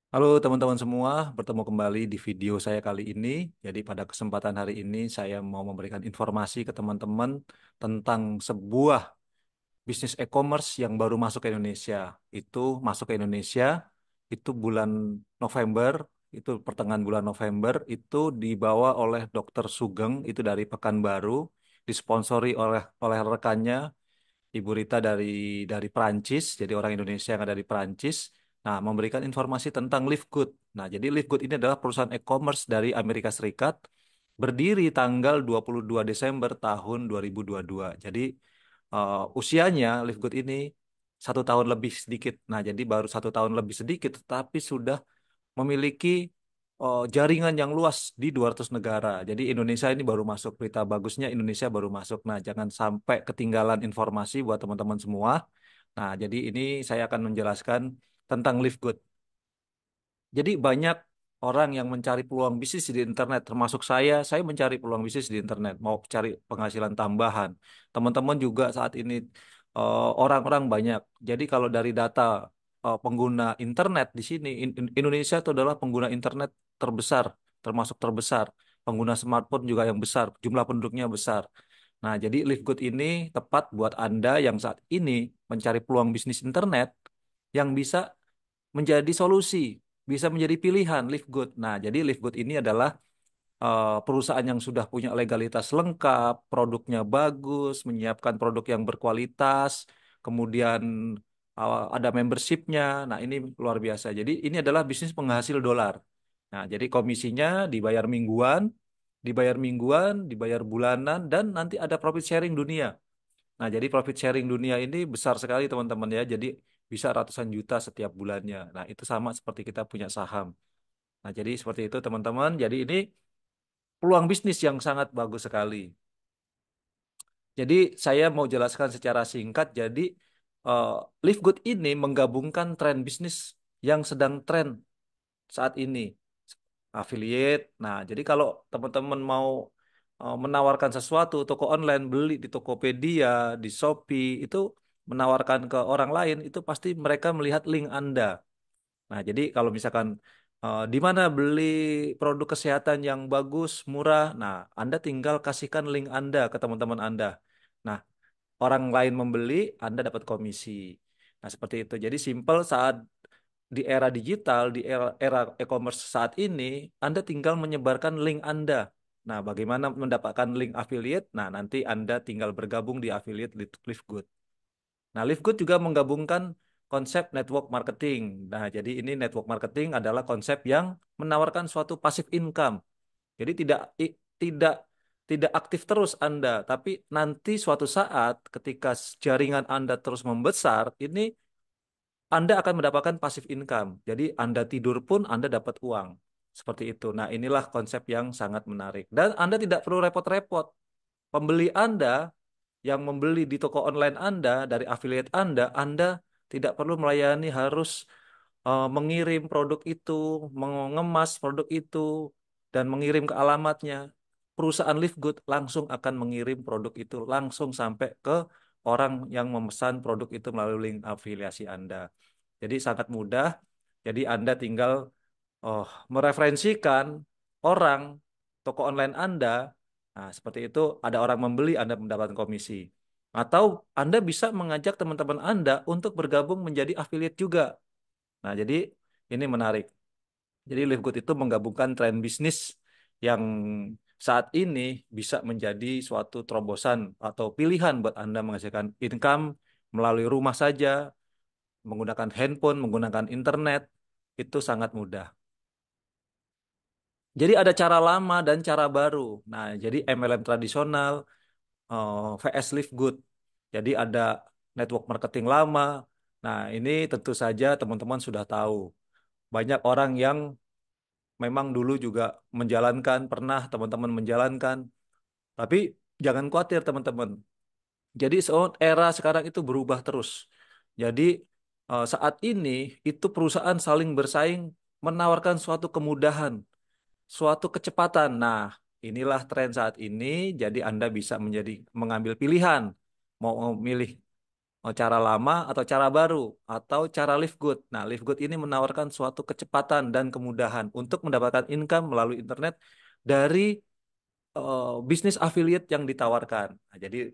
Halo teman-teman semua, bertemu kembali di video saya kali ini. Jadi pada kesempatan hari ini saya mau memberikan informasi ke teman-teman tentang sebuah bisnis e-commerce yang baru masuk ke Indonesia. Itu masuk ke Indonesia itu bulan November, itu pertengahan bulan November, itu dibawa oleh Dr. Sugeng, itu dari Pekanbaru, disponsori oleh rekannya Ibu Rita dari Prancis, jadi orang Indonesia yang ada di Prancis. Nah, memberikan informasi tentang Livegood. Nah, jadi Livegood ini adalah perusahaan e-commerce dari Amerika Serikat, berdiri tanggal 22 Desember tahun 2022. Jadi usianya Livegood ini 1 tahun lebih sedikit. Nah, jadi baru 1 tahun lebih sedikit, tetapi sudah memiliki jaringan yang luas di 200 negara. Jadi Indonesia ini baru masuk, berita bagusnya Indonesia baru masuk. Nah, jangan sampai ketinggalan informasi buat teman-teman semua. Nah, jadi ini saya akan menjelaskan tentang Live Good. Jadi banyak orang yang mencari peluang bisnis di internet, termasuk saya mencari peluang bisnis di internet, mau cari penghasilan tambahan. Teman-teman juga saat ini orang-orang banyak. Jadi kalau dari data pengguna internet di sini, Indonesia itu adalah pengguna internet terbesar, termasuk terbesar. Pengguna smartphone juga yang besar, jumlah penduduknya besar. Nah, jadi Livegood ini tepat buat Anda yang saat ini mencari peluang bisnis internet yang bisa menjadi solusi, bisa menjadi pilihan Livegood. Nah, jadi Livegood ini adalah perusahaan yang sudah punya legalitas lengkap, produknya bagus, menyiapkan produk yang berkualitas, kemudian ada membershipnya. Nah, ini luar biasa. Jadi ini adalah bisnis penghasil dolar. Nah, jadi komisinya dibayar mingguan, dibayar bulanan, dan nanti ada profit sharing dunia. Nah, jadi profit sharing dunia ini besar sekali teman-teman ya. Jadi bisa ratusan juta setiap bulannya. Nah, itu sama seperti kita punya saham. Nah, jadi seperti itu teman-teman. Jadi ini peluang bisnis yang sangat bagus sekali. Jadi saya mau jelaskan secara singkat. Jadi uh, Live Good ini menggabungkan tren bisnis yang sedang tren saat ini. Affiliate. Nah, jadi kalau teman-teman mau menawarkan sesuatu, toko online, beli di Tokopedia, di Shopee, itu menawarkan ke orang lain, itu pasti mereka melihat link Anda. Nah, jadi kalau misalkan di mana beli produk kesehatan yang bagus, murah, nah Anda tinggal kasihkan link Anda ke teman-teman Anda. Nah, orang lain membeli, Anda dapat komisi. Nah, seperti itu. Jadi simple saat di era digital, di era e-commerce saat ini, Anda tinggal menyebarkan link Anda. Nah, bagaimana mendapatkan link affiliate? Nah, nanti Anda tinggal bergabung di affiliate Livegood. Nah, Livegood juga menggabungkan konsep network marketing. Nah, jadi ini network marketing adalah konsep yang menawarkan suatu passive income. Jadi tidak tidak aktif terus Anda, tapi nanti suatu saat ketika jaringan Anda terus membesar, ini Anda akan mendapatkan passive income. Jadi Anda tidur pun Anda dapat uang. Seperti itu. Nah, inilah konsep yang sangat menarik. Dan Anda tidak perlu repot-repot. Pembeli Anda yang membeli di toko online Anda, dari affiliate Anda tidak perlu melayani harus mengirim produk itu, mengemas produk itu, dan mengirim ke alamatnya. Perusahaan Livegood langsung akan mengirim produk itu langsung sampai ke orang yang memesan produk itu melalui link afiliasi Anda. Jadi sangat mudah. Jadi Anda tinggal oh, mereferensikan orang toko online Anda. Nah, seperti itu ada orang membeli, Anda mendapatkan komisi. Atau Anda bisa mengajak teman-teman Anda untuk bergabung menjadi affiliate juga. Nah, jadi ini menarik. Jadi Livegood itu menggabungkan tren bisnis yang saat ini bisa menjadi suatu terobosan atau pilihan buat Anda menghasilkan income melalui rumah saja, menggunakan handphone, menggunakan internet, itu sangat mudah. Jadi ada cara lama dan cara baru. Nah, jadi MLM tradisional vs Livegood. Jadi ada network marketing lama. Nah, ini tentu saja teman-teman sudah tahu. Banyak orang yang memang dulu juga menjalankan, pernah teman-teman menjalankan. Tapi jangan khawatir teman-teman. Jadi era sekarang itu berubah terus. Jadi saat ini itu perusahaan saling bersaing menawarkan suatu kemudahan, suatu kecepatan. Nah, inilah tren saat ini. Jadi Anda bisa menjadi mengambil pilihan mau memilih cara lama atau cara baru atau cara live good. Nah, live good ini menawarkan suatu kecepatan dan kemudahan untuk mendapatkan income melalui internet dari bisnis affiliate yang ditawarkan. Nah, jadi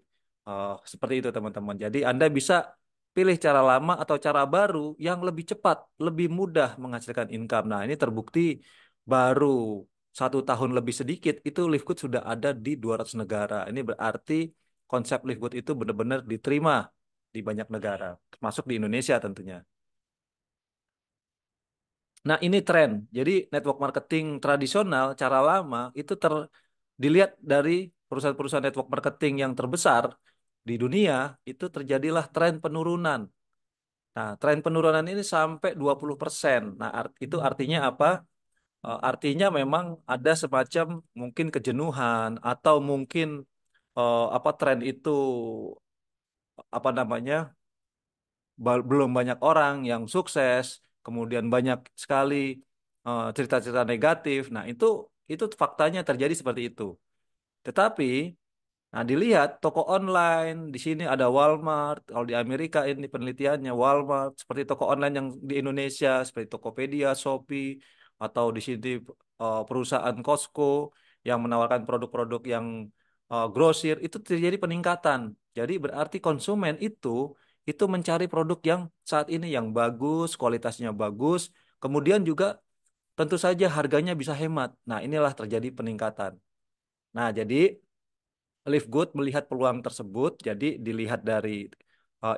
seperti itu teman-teman. Jadi Anda bisa pilih cara lama atau cara baru yang lebih cepat, lebih mudah menghasilkan income. Nah, ini terbukti baru 1 tahun lebih sedikit itu Livegood sudah ada di 200 negara. Ini berarti konsep Livegood itu benar-benar diterima di banyak negara, termasuk di Indonesia tentunya. Nah, ini tren. Jadi network marketing tradisional, cara lama itu dilihat dari perusahaan-perusahaan network marketing yang terbesar di dunia, itu terjadilah tren penurunan. Nah, tren penurunan ini sampai 20%. Nah, itu artinya apa? Artinya memang ada semacam mungkin kejenuhan atau mungkin apa tren itu apa namanya belum banyak orang yang sukses, kemudian banyak sekali cerita-cerita negatif. Nah, itu faktanya terjadi seperti itu. Tetapi nah, dilihat toko online, di sini ada Walmart, kalau di Amerika ini penelitiannya Walmart, seperti toko online yang di Indonesia, seperti Tokopedia, Shopee, atau di sini perusahaan Costco yang menawarkan produk-produk yang grosir, itu terjadi peningkatan. Jadi berarti konsumen itu mencari produk yang saat ini yang bagus, kualitasnya bagus, kemudian juga tentu saja harganya bisa hemat. Nah, inilah terjadi peningkatan. Nah, jadi Live Good melihat peluang tersebut, jadi dilihat dari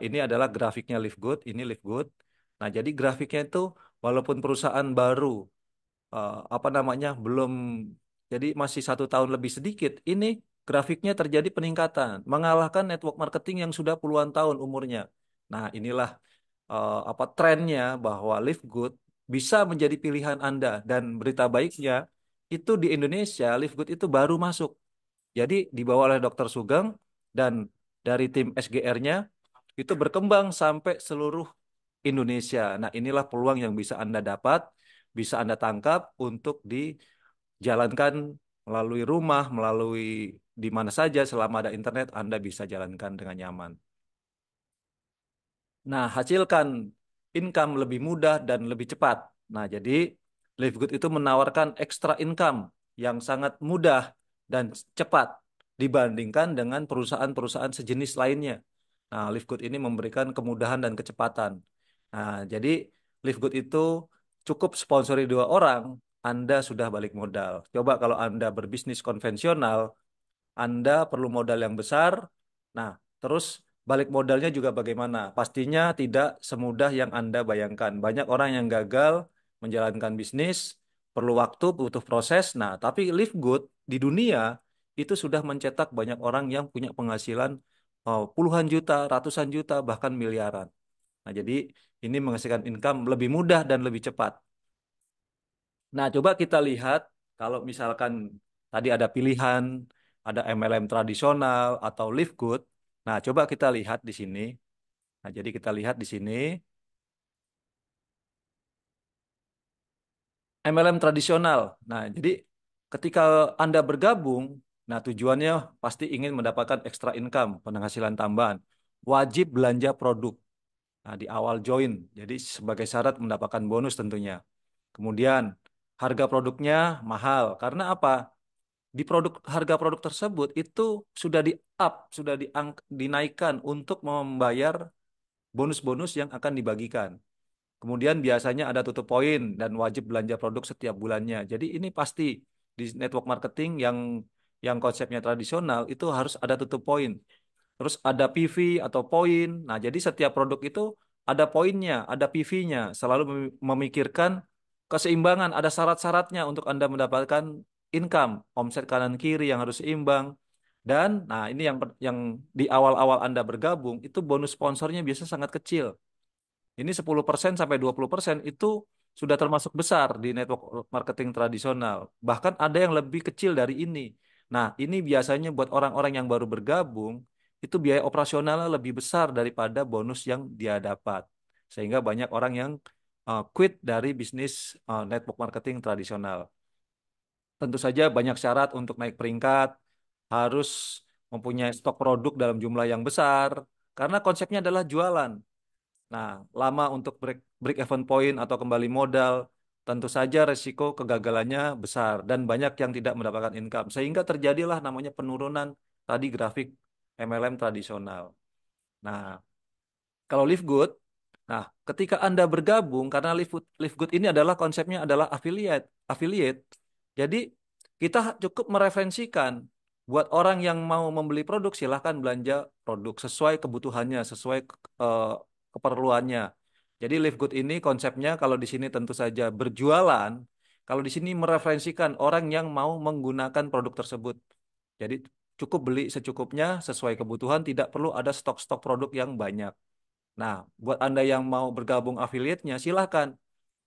ini adalah grafiknya Live Good, ini Live Good. Nah, jadi grafiknya itu walaupun perusahaan baru, apa namanya, belum, jadi masih 1 tahun lebih sedikit, ini grafiknya terjadi peningkatan, mengalahkan network marketing yang sudah puluhan tahun umurnya. Nah, inilah apa trennya bahwa Live Good bisa menjadi pilihan Anda dan berita baiknya itu di Indonesia Live Good itu baru masuk. Jadi dibawa oleh Dokter Sugeng dan dari tim SGR-nya itu berkembang sampai seluruh Indonesia. Nah, inilah peluang yang bisa Anda dapat, bisa Anda tangkap untuk dijalankan melalui rumah, melalui di mana saja selama ada internet Anda bisa jalankan dengan nyaman. Nah, hasilkan income lebih mudah dan lebih cepat. Nah, jadi Livegood itu menawarkan extra income yang sangat mudah dan cepat dibandingkan dengan perusahaan-perusahaan sejenis lainnya. Nah, Livegood ini memberikan kemudahan dan kecepatan. Nah, jadi Livegood itu cukup sponsori 2 orang, Anda sudah balik modal. Coba kalau Anda berbisnis konvensional, anda perlu modal yang besar. Nah, terus balik modalnya juga bagaimana? Pastinya tidak semudah yang Anda bayangkan. Banyak orang yang gagal menjalankan bisnis, perlu waktu, butuh proses. Nah, tapi Live Good di dunia itu sudah mencetak banyak orang yang punya penghasilan puluhan juta, ratusan juta, bahkan miliaran. Nah, jadi ini menghasilkan income lebih mudah dan lebih cepat. Nah, coba kita lihat kalau misalkan tadi ada pilihan, ada MLM tradisional atau Live Good. Nah, coba kita lihat di sini. Nah, jadi kita lihat di sini MLM tradisional. Nah, jadi ketika Anda bergabung, nah tujuannya pasti ingin mendapatkan extra income, penghasilan tambahan. Wajib belanja produk. Nah, di awal join. Jadi sebagai syarat mendapatkan bonus tentunya. Kemudian harga produknya mahal. Karena apa? Di harga produk tersebut itu sudah di up, sudah dinaikkan untuk membayar bonus-bonus yang akan dibagikan. Kemudian biasanya ada tutup poin dan wajib belanja produk setiap bulannya. Jadi ini pasti di network marketing yang konsepnya tradisional itu harus ada tutup poin. Terus ada PV atau poin. Nah, jadi setiap produk itu ada poinnya, ada PV-nya. Selalu memikirkan keseimbangan, ada syarat-syaratnya untuk Anda mendapatkan income, omset kanan kiri yang harus seimbang. Dan nah ini yang di awal-awal Anda bergabung itu bonus sponsornya biasa sangat kecil. Ini 10% sampai 20% itu sudah termasuk besar di network marketing tradisional. Bahkan ada yang lebih kecil dari ini. Nah, ini biasanya buat orang-orang yang baru bergabung, itu biaya operasionalnya lebih besar daripada bonus yang dia dapat. Sehingga banyak orang yang quit dari bisnis network marketing tradisional. Tentu saja banyak syarat untuk naik peringkat, harus mempunyai stok produk dalam jumlah yang besar, karena konsepnya adalah jualan. Nah, lama untuk break break even point atau kembali modal, tentu saja resiko kegagalannya besar dan banyak yang tidak mendapatkan income. Sehingga terjadilah namanya penurunan tadi grafik MLM tradisional. Nah, kalau Live Good, nah ketika Anda bergabung karena Live Good ini adalah konsepnya adalah affiliate. Jadi kita cukup mereferensikan buat orang yang mau membeli produk silahkan belanja produk sesuai kebutuhannya, sesuai eh, keperluannya. Jadi Live Good ini konsepnya kalau di sini tentu saja berjualan, kalau di sini mereferensikan orang yang mau menggunakan produk tersebut. Jadi cukup beli secukupnya sesuai kebutuhan, tidak perlu ada stok-stok produk yang banyak. Nah, buat Anda yang mau bergabung affiliate-nya, silahkan.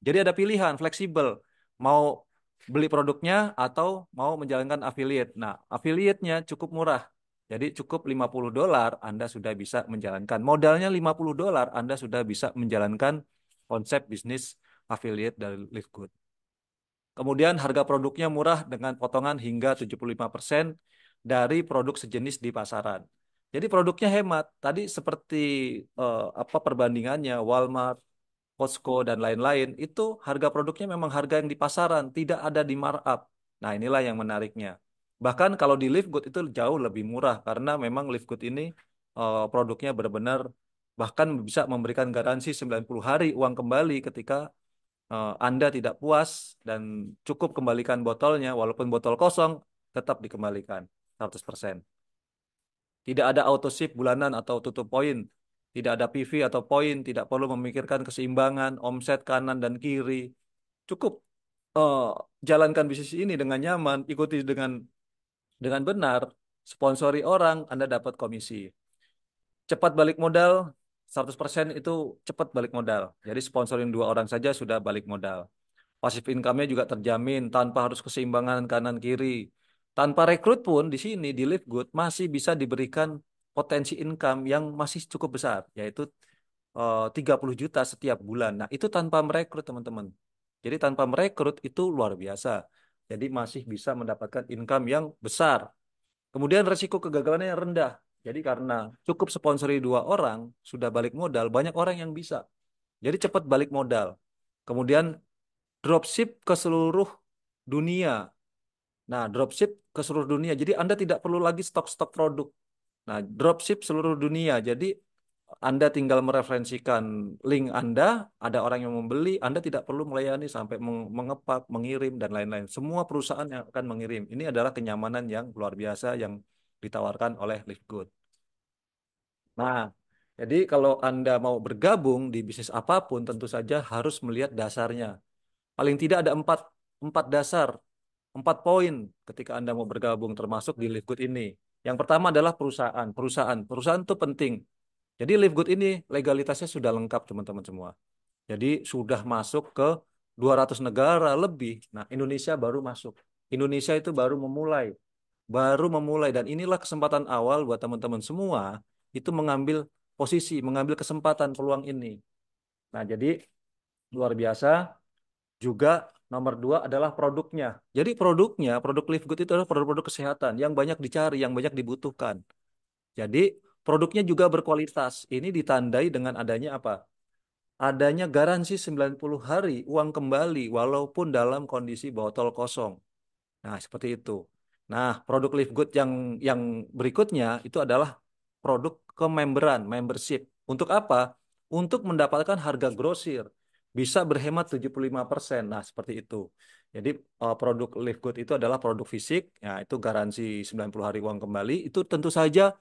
Jadi ada pilihan, fleksibel. Mau beli produknya atau mau menjalankan affiliate. Nah, affiliate-nya cukup murah. Jadi cukup $50 Anda sudah bisa menjalankan. Modalnya $50 Anda sudah bisa menjalankan konsep bisnis affiliate dari Livegood. Kemudian harga produknya murah dengan potongan hingga 75% dari produk sejenis di pasaran. Jadi produknya hemat. Tadi seperti apa perbandingannya Walmart, Costco dan lain-lain itu harga produknya memang harga yang di pasaran, tidak ada di markup. Nah, inilah yang menariknya. Bahkan kalau di Livegood itu jauh lebih murah karena memang Livegood ini produknya benar-benar bahkan bisa memberikan garansi 90 hari uang kembali ketika Anda tidak puas dan cukup kembalikan botolnya, walaupun botol kosong, tetap dikembalikan 100%. Tidak ada auto ship bulanan atau tutup poin. Tidak ada PV atau poin, tidak perlu memikirkan keseimbangan, omset kanan dan kiri. Cukup eh, jalankan bisnis ini dengan nyaman, ikuti dengan benar, sponsori orang, Anda dapat komisi. Cepat balik modal, 100% itu cepat balik modal. Jadi sponsorin 2 orang saja sudah balik modal. Passive income-nya juga terjamin tanpa harus keseimbangan kanan kiri. Tanpa rekrut pun di sini di Live Good masih bisa diberikan potensi income yang masih cukup besar, yaitu 30 juta setiap bulan. Nah, itu tanpa merekrut teman-teman. Jadi tanpa merekrut itu luar biasa. Jadi masih bisa mendapatkan income yang besar. Kemudian resiko kegagalannya rendah. Jadi karena cukup sponsori 2 orang, sudah balik modal, banyak orang yang bisa. Jadi cepat balik modal. Kemudian dropship ke seluruh dunia. Nah, dropship ke seluruh dunia. Jadi Anda tidak perlu lagi stok-stok produk. Nah, dropship seluruh dunia. Jadi Anda tinggal mereferensikan link Anda, ada orang yang membeli, Anda tidak perlu melayani sampai mengepak, mengirim, dan lain-lain. Semua perusahaan yang akan mengirim. Ini adalah kenyamanan yang luar biasa yang ditawarkan oleh Livegood. Nah, jadi kalau Anda mau bergabung di bisnis apapun, tentu saja harus melihat dasarnya. Paling tidak ada empat dasar, 4 poin ketika Anda mau bergabung termasuk di Livegood ini. Yang pertama adalah perusahaan. Perusahaan itu penting. Jadi Livegood ini legalitasnya sudah lengkap teman-teman semua. Jadi sudah masuk ke 200 negara lebih. Nah, Indonesia baru masuk. Indonesia itu baru memulai dan inilah kesempatan awal buat teman-teman semua itu mengambil posisi, mengambil kesempatan peluang ini. Nah, jadi luar biasa. Juga nomor 2 adalah produknya. Jadi produknya, produk Live Good itu adalah produk-produk kesehatan yang banyak dicari, yang banyak dibutuhkan. Jadi produknya juga berkualitas. Ini ditandai dengan adanya apa? Adanya garansi 90 hari uang kembali walaupun dalam kondisi botol kosong. Nah, seperti itu. Nah, produk Live Good yang berikutnya itu adalah produk kememberan, membership. Untuk apa? Untuk mendapatkan harga grosir. Bisa berhemat 75%. Nah, seperti itu. Jadi, produk Live Good itu adalah produk fisik. Ya, itu garansi 90 hari uang kembali. Itu tentu saja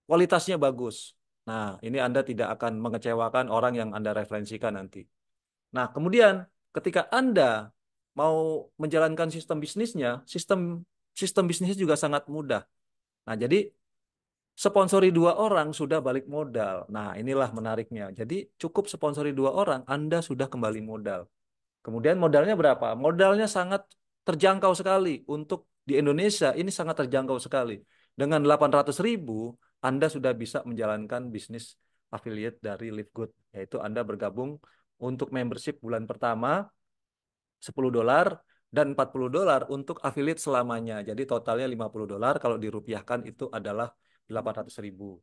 kualitasnya bagus. Nah, ini Anda tidak akan mengecewakan orang yang Anda referensikan nanti. Nah, kemudian ketika Anda mau menjalankan sistem bisnisnya, sistem sistem bisnisnya juga sangat mudah. Nah, jadi sponsori 2 orang sudah balik modal. Nah, inilah menariknya. Jadi cukup sponsori 2 orang, Anda sudah kembali modal. Kemudian modalnya berapa? Modalnya sangat terjangkau sekali. Untuk di Indonesia ini sangat terjangkau sekali. Dengan 800.000, Anda sudah bisa menjalankan bisnis affiliate dari Livegood. Yaitu Anda bergabung untuk membership bulan pertama $10 dan $40 untuk affiliate selamanya. Jadi totalnya $50. Kalau dirupiahkan itu adalah 800.000.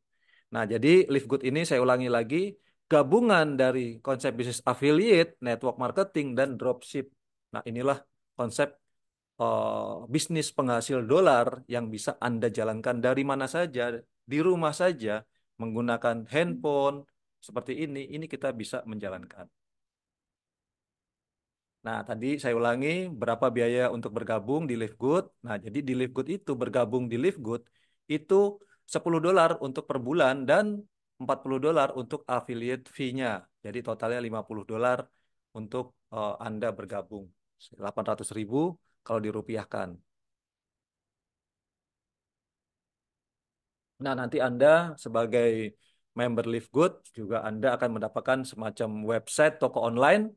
Nah, jadi Live Good ini saya ulangi lagi, gabungan dari konsep bisnis affiliate, network marketing, dan dropship. Nah, inilah konsep bisnis penghasil dolar yang bisa Anda jalankan dari mana saja, di rumah saja, menggunakan handphone seperti ini kita bisa menjalankan. Nah, tadi saya ulangi berapa biaya untuk bergabung di Live Good. Nah, jadi di Live Good itu bergabung di Live Good itu $10 untuk per bulan dan $40 untuk affiliate fee-nya. Jadi totalnya $50 untuk Anda bergabung. 800.000 kalau dirupiahkan. Nah, nanti Anda sebagai member Live Good juga Anda akan mendapatkan semacam website toko online.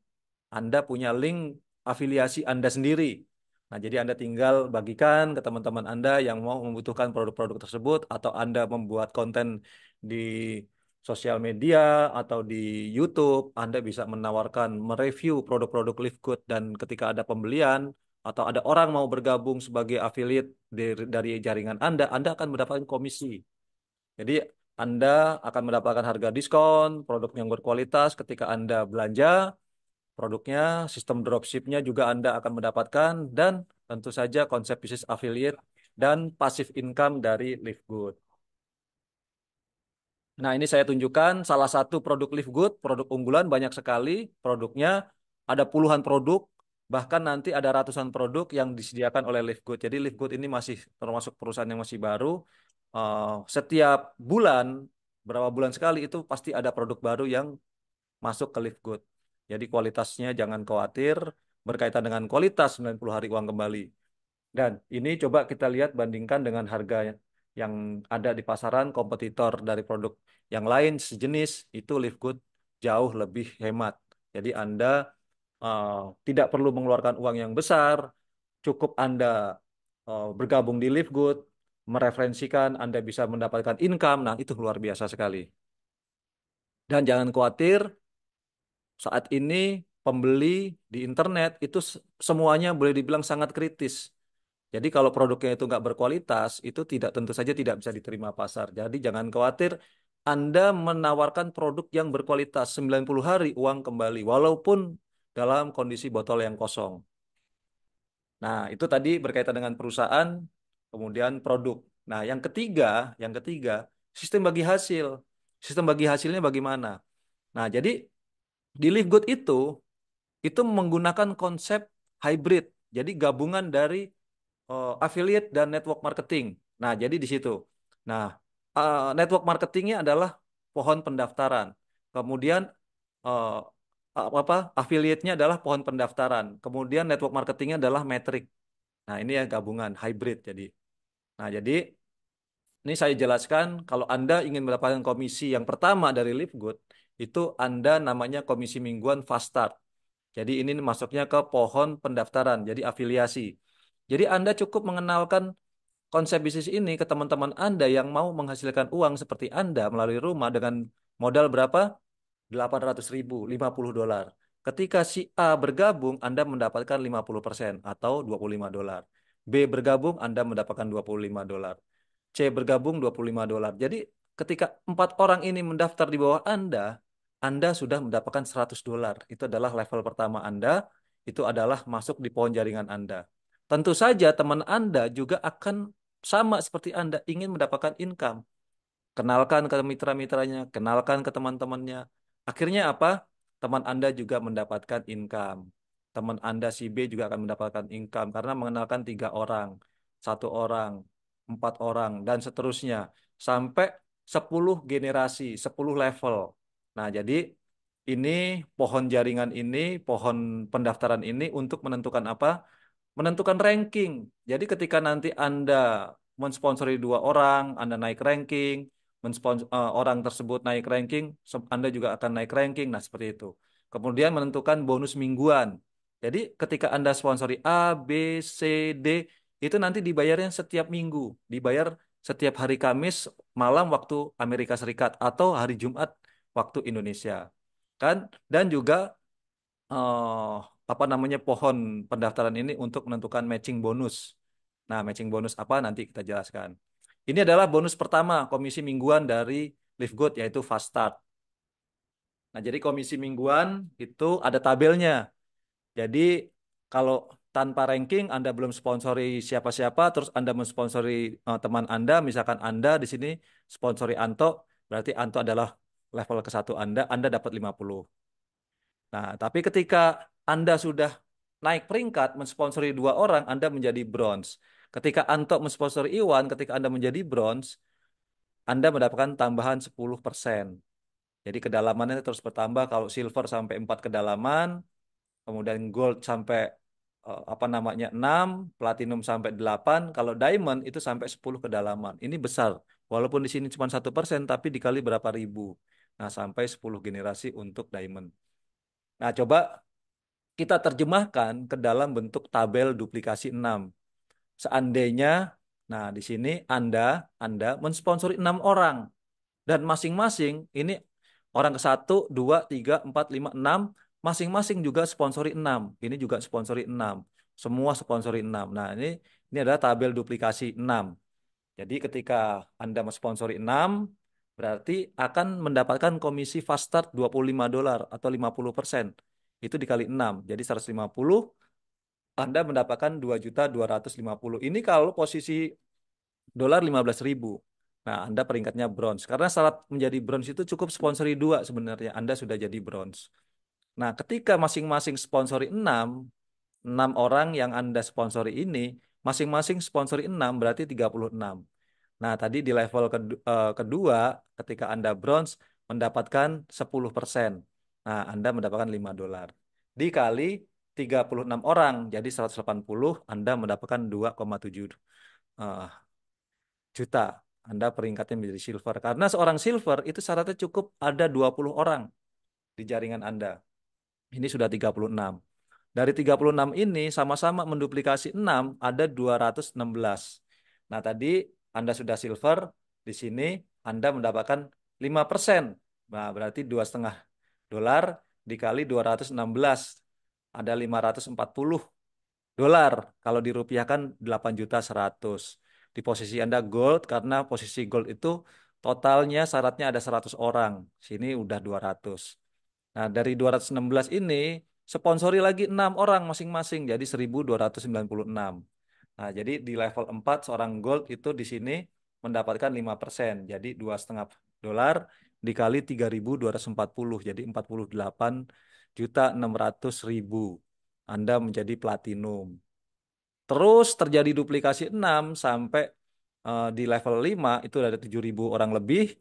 Anda punya link afiliasi Anda sendiri. Nah, jadi Anda tinggal bagikan ke teman-teman Anda yang mau membutuhkan produk-produk tersebut, atau Anda membuat konten di sosial media atau di YouTube. Anda bisa menawarkan, mereview produk-produk Live Good, dan ketika ada pembelian atau ada orang mau bergabung sebagai affiliate dari jaringan Anda akan mendapatkan komisi. Jadi Anda akan mendapatkan harga diskon, produk yang berkualitas ketika Anda belanja produknya, sistem dropshipnya juga Anda akan mendapatkan, dan tentu saja konsep bisnis affiliate dan passive income dari Live Good. Nah, ini saya tunjukkan salah satu produk Live Good, produk unggulan banyak sekali produknya, ada puluhan produk, bahkan nanti ada ratusan produk yang disediakan oleh Live Good. Jadi Live Good ini masih termasuk perusahaan yang masih baru. Setiap bulan, berapa bulan sekali itu pasti ada produk baru yang masuk ke Live Good. Jadi kualitasnya jangan khawatir, berkaitan dengan kualitas 90 hari uang kembali. Dan ini coba kita lihat bandingkan dengan harga yang ada di pasaran, kompetitor dari produk yang lain sejenis, itu Live Good jauh lebih hemat. Jadi Anda eh, tidak perlu mengeluarkan uang yang besar, cukup Anda bergabung di Live Good, mereferensikan, Anda bisa mendapatkan income. Nah, itu luar biasa sekali. Dan jangan khawatir, saat ini pembeli di internet itu semuanya boleh dibilang sangat kritis. Jadi kalau produknya itu nggak berkualitas, itu tidak, tentu saja tidak bisa diterima pasar. Jadi jangan khawatir, Anda menawarkan produk yang berkualitas 90 hari uang kembali, walaupun dalam kondisi botol yang kosong. Nah, itu tadi berkaitan dengan perusahaan, kemudian produk. Nah, yang ketiga, sistem bagi hasil. Sistem bagi hasilnya bagaimana? Nah, jadi di Live Good itu menggunakan konsep hybrid. Jadi gabungan dari affiliate dan network marketing. Nah, jadi di situ. Nah, network marketingnya adalah pohon pendaftaran. Kemudian eh, affiliate-nya adalah pohon pendaftaran. Kemudian network marketingnya adalah metrik. Nah, ini ya gabungan hybrid jadi. Nah, jadi ini saya jelaskan, kalau Anda ingin mendapatkan komisi yang pertama dari Livegood, itu Anda namanya komisi mingguan fast start. Jadi ini masuknya ke pohon pendaftaran, jadi afiliasi. Jadi Anda cukup mengenalkan konsep bisnis ini ke teman-teman Anda yang mau menghasilkan uang seperti Anda melalui rumah dengan modal berapa? 800.000, $50. Ketika si A bergabung, Anda mendapatkan 50% atau $25. B bergabung, Anda mendapatkan $25. C bergabung $25. Jadi ketika 4 orang ini mendaftar di bawah Anda sudah mendapatkan $100. Itu adalah level pertama Anda, itu adalah masuk di pohon jaringan Anda. Tentu saja teman Anda juga akan sama seperti Anda ingin mendapatkan income. Kenalkan ke mitra-mitranya, kenalkan ke teman-temannya. Akhirnya apa? Teman Anda juga mendapatkan income. Teman Anda si B juga akan mendapatkan income karena mengenalkan 3 orang, 1 orang, 4 orang, dan seterusnya. Sampai 10 generasi, 10 level. Nah, jadi ini pohon jaringan ini, pohon pendaftaran ini untuk menentukan apa? Menentukan ranking. Jadi ketika nanti Anda mensponsori 2 orang, Anda naik ranking, orang tersebut naik ranking, Anda juga akan naik ranking. Nah, seperti itu. Kemudian menentukan bonus mingguan. Jadi ketika Anda sponsori A, B, C, D, itu nanti dibayarnya setiap minggu, dibayar setiap hari Kamis malam waktu Amerika Serikat atau hari Jumat waktu Indonesia. Kan? Dan juga eh, apa namanya, pohon pendaftaran ini untuk menentukan matching bonus. Nah, matching bonus apa nanti kita jelaskan. Ini adalah bonus pertama, komisi mingguan dari Live Good yaitu Fast Start. Nah, jadi komisi mingguan itu ada tabelnya. Jadi kalau tanpa ranking Anda belum sponsori siapa-siapa, terus Anda mensponsori teman Anda, misalkan Anda di sini sponsori Anto, berarti Anto adalah level ke-1 Anda dapat 50. Nah, tapi ketika Anda sudah naik peringkat mensponsori 2 orang, Anda menjadi bronze. Ketika Anto mensponsori Iwan, ketika Anda menjadi bronze, Anda mendapatkan tambahan 10%. Jadi kedalamannya terus bertambah. Kalau silver sampai 4 kedalaman, kemudian gold sampai apa namanya 6, platinum sampai 8, kalau diamond itu sampai 10 kedalaman. Ini besar. Walaupun di sini cuma 1%, tapi dikali berapa ribu. Nah, sampai 10 generasi untuk diamond. Nah, coba kita terjemahkan ke dalam bentuk tabel duplikasi 6. Seandainya, nah di sini Anda mensponsori 6 orang. Dan masing-masing ini orang ke-1, 2, 3, 4, 5, 6, masing-masing juga sponsori 6. Ini juga sponsori 6. Semua sponsori 6. Nah, ini adalah tabel duplikasi 6. Jadi ketika Anda mensponsori 6, berarti akan mendapatkan komisi fast start $25 atau 50%. Itu dikali 6, jadi 150. Anda mendapatkan 2.250.000. Ini kalau posisi dolar 15.000. Nah, Anda peringkatnya bronze. Karena syarat menjadi bronze itu cukup sponsori 2 sebenarnya. Anda sudah jadi bronze. Nah, ketika masing-masing sponsori 6 orang yang Anda sponsori ini, masing-masing sponsori 6 berarti 36. Nah, tadi di level kedua, ketika Anda bronze, mendapatkan 10%. Nah, Anda mendapatkan $5. Dikali 36 orang, jadi 180, Anda mendapatkan 2,7 eh, juta. Anda peringkatnya menjadi silver. Karena seorang silver itu syaratnya cukup ada 20 orang di jaringan Anda. Ini sudah 36. Dari 36 ini sama-sama menduplikasi 6 ada 216. Nah, tadi Anda sudah silver, di sini Anda mendapatkan 5%. Nah, berarti $2,5 dikali 216 ada 540 dolar. Kalau dirupiahkan 8.100.000. Di posisi Anda gold, karena posisi gold itu totalnya syaratnya ada 100 orang. Sini udah 200. Nah, dari 216 ini sponsori lagi 6 orang masing-masing, jadi 1.296. Nah, jadi di level 4 seorang gold itu di sini mendapatkan 5%, jadi $2,5 dikali 3.240, jadi 48.600.000. Anda menjadi platinum. Terus terjadi duplikasi 6 sampai di level 5 itu ada 7.000 orang lebih.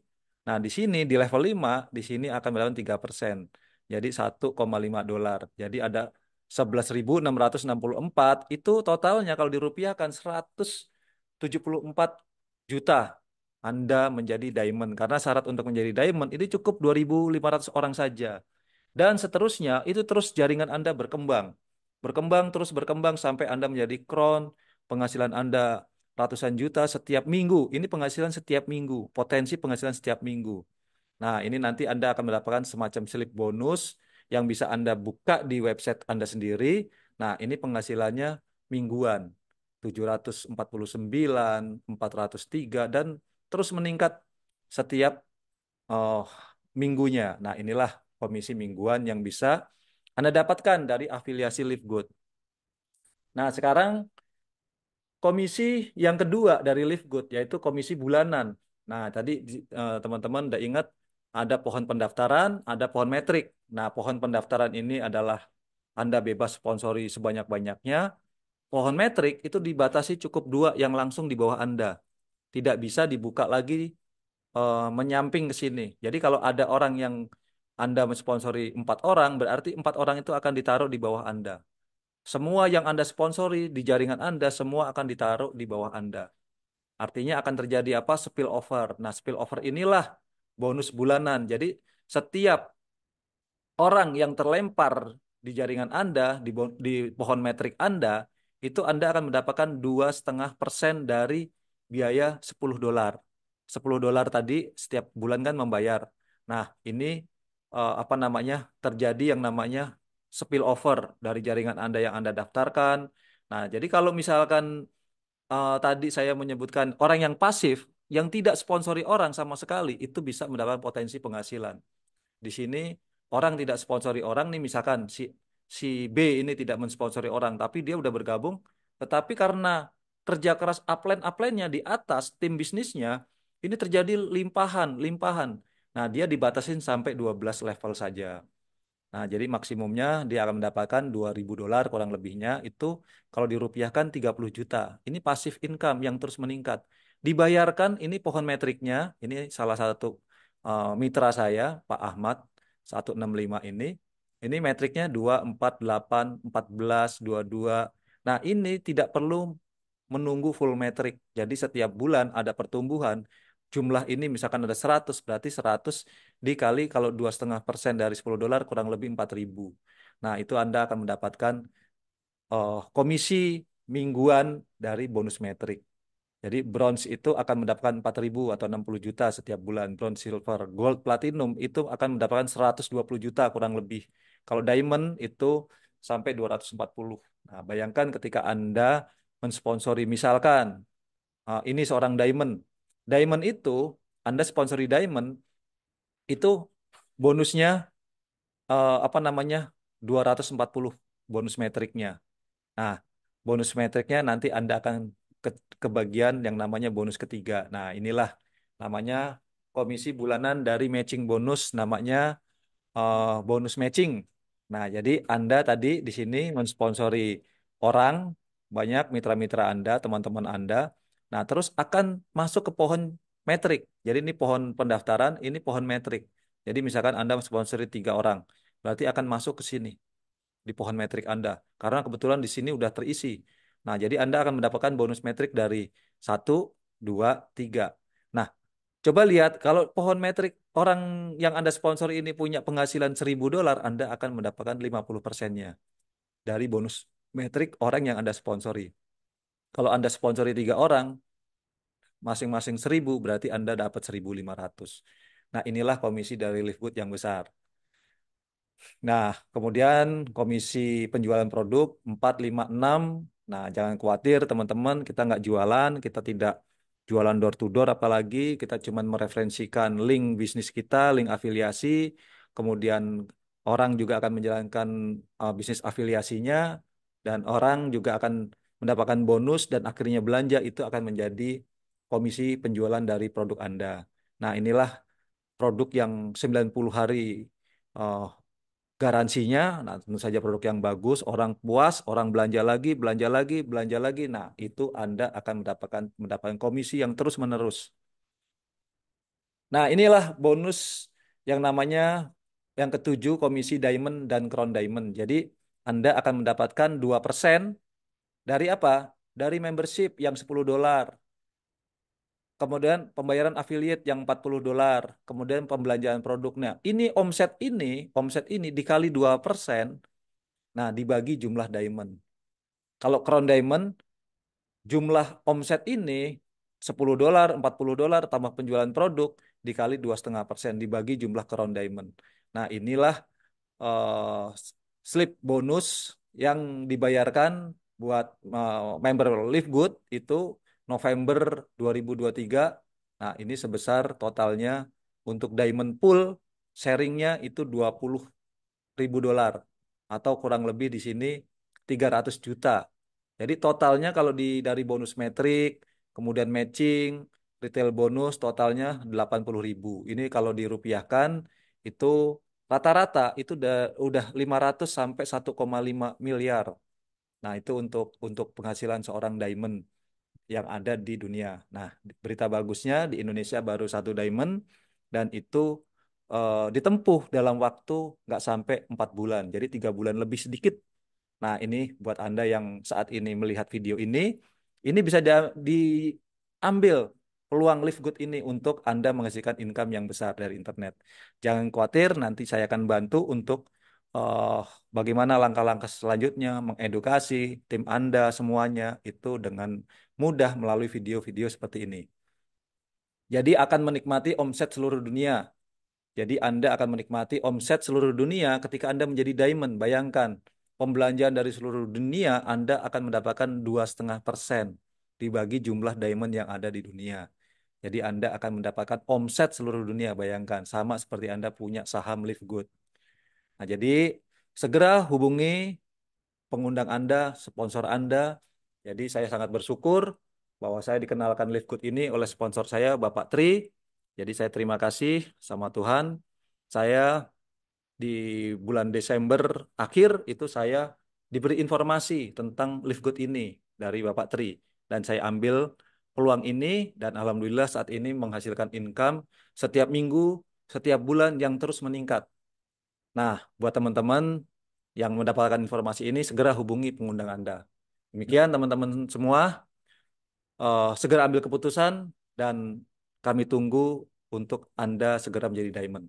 Nah, di sini di level 5 di sini akan mendapatkan 3%. Jadi $1,5. Jadi ada 11.664 itu totalnya kalau dirupiahkan 174 juta. Anda menjadi diamond karena syarat untuk menjadi diamond itu cukup 2.500 orang saja. Dan seterusnya itu terus jaringan Anda berkembang. Berkembang terus berkembang sampai Anda menjadi crown, penghasilan Anda ratusan juta setiap minggu. Ini penghasilan setiap minggu, potensi penghasilan setiap minggu. Nah, ini nanti Anda akan mendapatkan semacam slip bonus yang bisa Anda buka di website Anda sendiri. Nah, ini penghasilannya mingguan. 749, 403, dan terus meningkat setiap oh, minggunya. Nah, inilah komisi mingguan yang bisa Anda dapatkan dari afiliasi Live Good. Nah, sekarang komisi yang kedua dari Live Good yaitu komisi bulanan. Nah, tadi teman-teman udah ingat ada pohon pendaftaran, ada pohon metrik. Nah, pohon pendaftaran ini adalah Anda bebas sponsori sebanyak-banyaknya. Pohon metrik itu dibatasi cukup 2 yang langsung di bawah Anda. Tidak bisa dibuka lagi menyamping ke sini. Jadi kalau ada orang yang Anda mensponsori 4 orang, berarti 4 orang itu akan ditaruh di bawah Anda. Semua yang Anda sponsori di jaringan Anda, semua akan ditaruh di bawah Anda. Artinya akan terjadi apa? Spillover. Nah, spillover inilah bonus bulanan. Jadi setiap orang yang terlempar di jaringan Anda, di pohon metrik Anda, itu Anda akan mendapatkan 2,5% dari biaya $10. $10 tadi setiap bulan kan membayar. Nah, ini apa namanya? Terjadi yang namanya spillover dari jaringan Anda yang Anda daftarkan. Nah, jadi kalau misalkan tadi saya menyebutkan orang yang pasif, yang tidak sponsori orang sama sekali itu bisa mendapatkan potensi penghasilan. Di sini orang tidak sponsori orang nih, misalkan si si B ini tidak mensponsori orang tapi dia udah bergabung, tetapi karena kerja keras upline-upline-nya di atas tim bisnisnya ini terjadi limpahan, limpahan. Nah, dia dibatasin sampai 12 level saja. Nah, jadi maksimumnya dia akan mendapatkan $2.000 kurang lebihnya itu kalau dirupiahkan 30 juta. Ini pasif income yang terus meningkat. Dibayarkan ini pohon metriknya, ini salah satu mitra saya, Pak Ahmad 165 ini. Ini metriknya 2, 4, 8, 14, 22. Nah, ini tidak perlu menunggu full metrik. Jadi setiap bulan ada pertumbuhan. Jumlah ini misalkan ada 100, berarti 100 dikali kalau 2,5% dari $10 kurang lebih 4.000. Nah, itu Anda akan mendapatkan komisi mingguan dari bonus metrik. Jadi bronze itu akan mendapatkan 4.000 atau 60 juta setiap bulan. Bronze, silver, gold, platinum itu akan mendapatkan 120 juta kurang lebih. Kalau diamond itu sampai 240. Nah, bayangkan ketika Anda mensponsori misalkan ini seorang diamond. Diamond itu Anda sponsori diamond itu bonusnya apa namanya 240 bonus metriknya. Nah, bonus metriknya nanti Anda akan ke kebagian yang namanya bonus ketiga. Nah, inilah namanya komisi bulanan dari matching bonus namanya bonus matching. Nah, jadi Anda tadi di sini mensponsori orang banyak mitra-mitra Anda, teman-teman Anda. Nah, terus akan masuk ke pohon metrik. Jadi ini pohon pendaftaran, ini pohon metrik. Jadi misalkan Anda mensponsori 3 orang, berarti akan masuk ke sini di pohon metrik Anda. Karena kebetulan di sini udah terisi. Nah, jadi Anda akan mendapatkan bonus metrik dari 1, 2, 3. Nah, coba lihat kalau pohon metrik orang yang Anda sponsor ini punya penghasilan $1.000, Anda akan mendapatkan 50%-nya dari bonus metrik orang yang Anda sponsori. Kalau Anda sponsori 3 orang, masing-masing 1.000, berarti Anda dapat 1.500. Nah, inilah komisi dari Livegood yang besar. Nah, kemudian komisi penjualan produk 4, 5, 6. Nah, jangan khawatir teman-teman, kita nggak jualan, kita tidak jualan door to door, apalagi kita cuma mereferensikan link bisnis kita, link afiliasi, kemudian orang juga akan menjalankan bisnis afiliasinya, dan orang juga akan mendapatkan bonus dan akhirnya belanja itu akan menjadi komisi penjualan dari produk Anda. Nah, inilah produk yang 90 hari eh, garansinya. Nah, tentu saja produk yang bagus, orang puas, orang belanja lagi, belanja lagi, belanja lagi. Nah, itu Anda akan mendapatkan komisi yang terus-menerus. Nah, inilah bonus yang namanya yang ketujuh, komisi Diamond dan Crown Diamond. Jadi, Anda akan mendapatkan 2% dari apa? Dari membership yang $10. Kemudian pembayaran affiliate yang $40, kemudian pembelanjaan produknya. Omset ini dikali 2%. Nah, dibagi jumlah diamond. Kalau Crown Diamond, jumlah omset ini $10, $40 tambah penjualan produk dikali 2,5% dibagi jumlah Crown Diamond. Nah, inilah eh, slip bonus yang dibayarkan buat member Live Good itu November 2023. Nah, ini sebesar totalnya untuk Diamond Pool sharingnya itu $20.000 atau kurang lebih di sini 300 juta. Jadi totalnya kalau dari bonus metrik, kemudian matching, retail bonus totalnya 80.000. Ini kalau dirupiahkan itu rata-rata itu udah 500 sampai 1,5 miliar. Nah, itu untuk penghasilan seorang diamond yang ada di dunia. Nah, berita bagusnya di Indonesia baru satu diamond dan itu ditempuh dalam waktu nggak sampai 4 bulan, jadi 3 bulan lebih sedikit. Nah, ini buat Anda yang saat ini melihat video ini bisa diambil peluang Live Good ini untuk Anda menghasilkan income yang besar dari internet. Jangan khawatir, nanti saya akan bantu untuk eh, bagaimana langkah-langkah selanjutnya mengedukasi tim Anda semuanya itu dengan mudah melalui video-video seperti ini. Jadi akan menikmati omset seluruh dunia. Jadi Anda akan menikmati omset seluruh dunia ketika Anda menjadi diamond. Bayangkan, pembelanjaan dari seluruh dunia Anda akan mendapatkan 2,5% dibagi jumlah diamond yang ada di dunia. Jadi Anda akan mendapatkan omset seluruh dunia, bayangkan. Sama seperti Anda punya saham Live Good. Nah, jadi segera hubungi pengundang Anda, sponsor Anda. Jadi saya sangat bersyukur bahwa saya dikenalkan Live Good ini oleh sponsor saya, Bapak Tri. Jadi saya terima kasih sama Tuhan. Saya di bulan Desember akhir itu saya diberi informasi tentang Live Good ini dari Bapak Tri. Dan saya ambil peluang ini dan alhamdulillah saat ini menghasilkan income setiap minggu, setiap bulan yang terus meningkat. Nah, buat teman-teman yang mendapatkan informasi ini, segera hubungi pengundang Anda. Demikian teman-teman semua, segera ambil keputusan dan kami tunggu untuk Anda segera menjadi diamond.